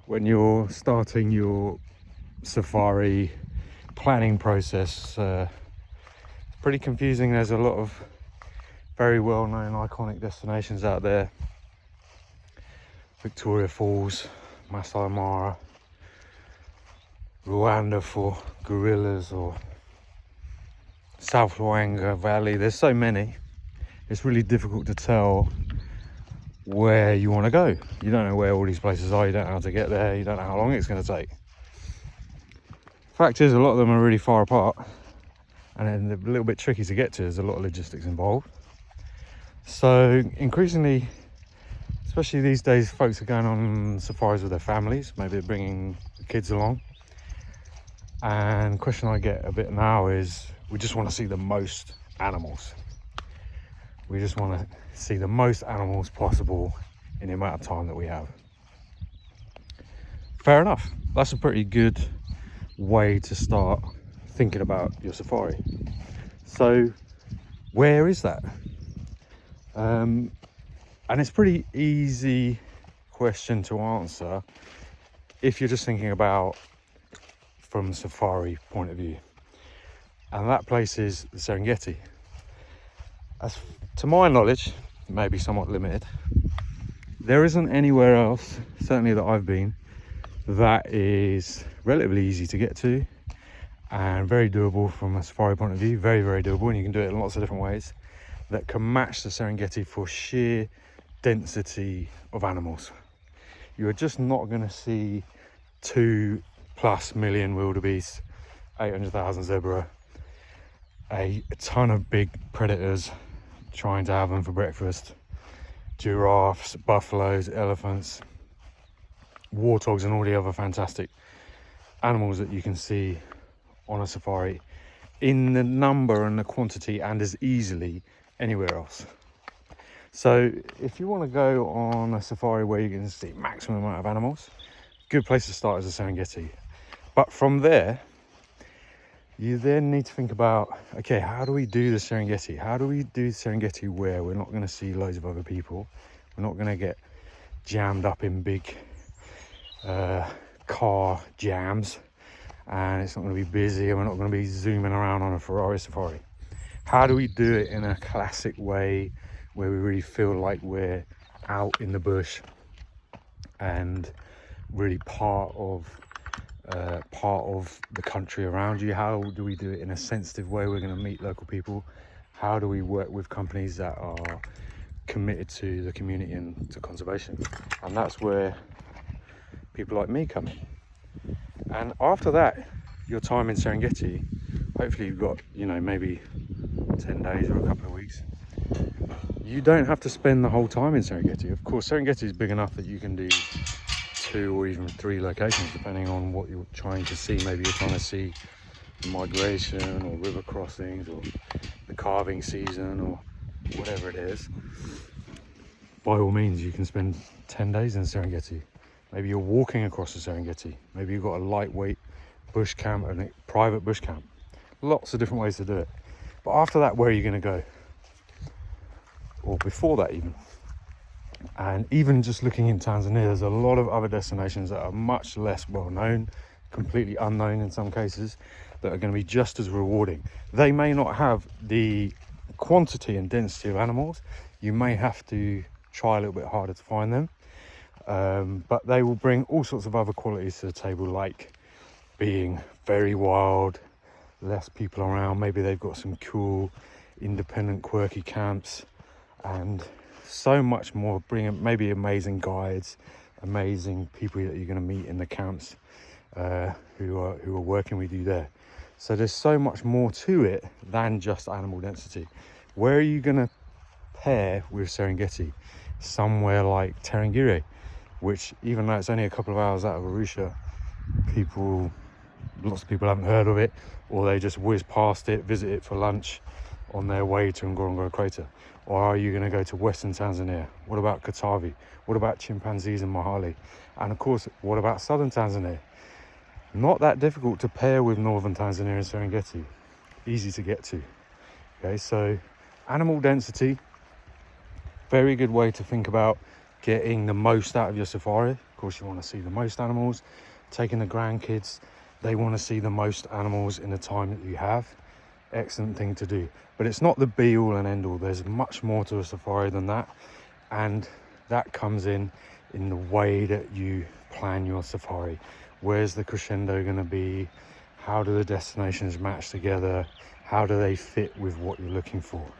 when you're starting your safari planning process. Pretty confusing. There's a lot of very well-known iconic destinations out there: Victoria Falls, Masai Mara, Rwanda for gorillas, or South Luangwa Valley. There's so many, it's really difficult to tell where you want to go. You don't know where all these places are, you don't know how to get there, you don't know how long it's going to take. Fact is, a lot of them are really far apart, and then they're a little bit tricky to get to. There's a lot of logistics involved. So increasingly, especially these days, folks are going on safaris with their families. Maybe they're bringing the kids along. And the question I get a bit now is, we just want to see the most animals. We just want to see the most animals possible in the amount of time that we have. Fair enough. That's a pretty good way to start thinking about your safari. So where is that? And it's a pretty easy question to answer if you're just thinking about from a safari point of view. And that place is the Serengeti. As to my knowledge, maybe somewhat limited, there isn't anywhere else, certainly that I've been, that is relatively easy to get to and very doable from a safari point of view. Very, very doable, and you can do it in lots of different ways, that can match the Serengeti for sheer density of animals. You're just not going to see 2+ million wildebeest, 800,000 zebra, a ton of big predators trying to have them for breakfast, giraffes, buffaloes, elephants, warthogs, and all the other fantastic animals that you can see on a safari in the number and the quantity and as easily anywhere else. So if you want to go on a safari where you're going to see maximum amount of animals, good place to start is the Serengeti. But from there, you then need to think about, okay, how do we do the Serengeti? How do we do Serengeti where we're not going to see loads of other people? We're not going to get jammed up in big car jams, and it's not going to be busy, and we're not going to be zooming around on a Ferrari safari. How do we do it in a classic way where we really feel like we're out in the bush and really part of the country around you? How do we do it in a sensitive way? We're going to meet local people. How do we work with companies that are committed to the community and to conservation? And that's where people like me come in. And after that, your time in Serengeti, hopefully you've got, maybe 10 days or a couple of weeks. You don't have to spend the whole time in Serengeti. Of course, Serengeti is big enough that you can do 2 or even 3 locations, depending on what you're trying to see. Maybe you're trying to see migration or river crossings or the calving season or whatever it is. By all means, you can spend 10 days in Serengeti. Maybe you're walking across the Serengeti. Maybe you've got a lightweight bush camp and a private bush camp. Lots of different ways to do it. But after that, where are you going to go? Or before that even. And even just looking in Tanzania, there's a lot of other destinations that are much less well known, completely unknown in some cases, that are going to be just as rewarding. They may not have the quantity and density of animals. You may have to try a little bit harder to find them, but they will bring all sorts of other qualities to the table, like being very wild, less people around. Maybe they've got some cool independent quirky camps and so much more. Bring maybe amazing guides, amazing people that you're going to meet in the camps who are working with you there. So there's so much more to it than just animal density. Where are you going to pair with Serengeti? Somewhere like Tarangire, which, even though it's only a couple of hours out of Arusha, lots of people haven't heard of it, or they just whiz past it, visit it for lunch on their way to Ngorongoro Crater. Or are you going to go to Western Tanzania? What about Katavi? What about chimpanzees in Mahali? And of course, what about Southern Tanzania? Not that difficult to pair with Northern Tanzania and Serengeti. Easy to get to. Okay, so animal density, very good way to think about getting the most out of your safari. Of course, you want to see the most animals. Taking the grandkids, they want to see the most animals in the time that you have. Excellent thing to do. But it's not the be all and end all. There's much more to a safari than that, and that comes in the way that you plan your safari. Where's the crescendo going to be? How do the destinations match together? How do they fit with what you're looking for?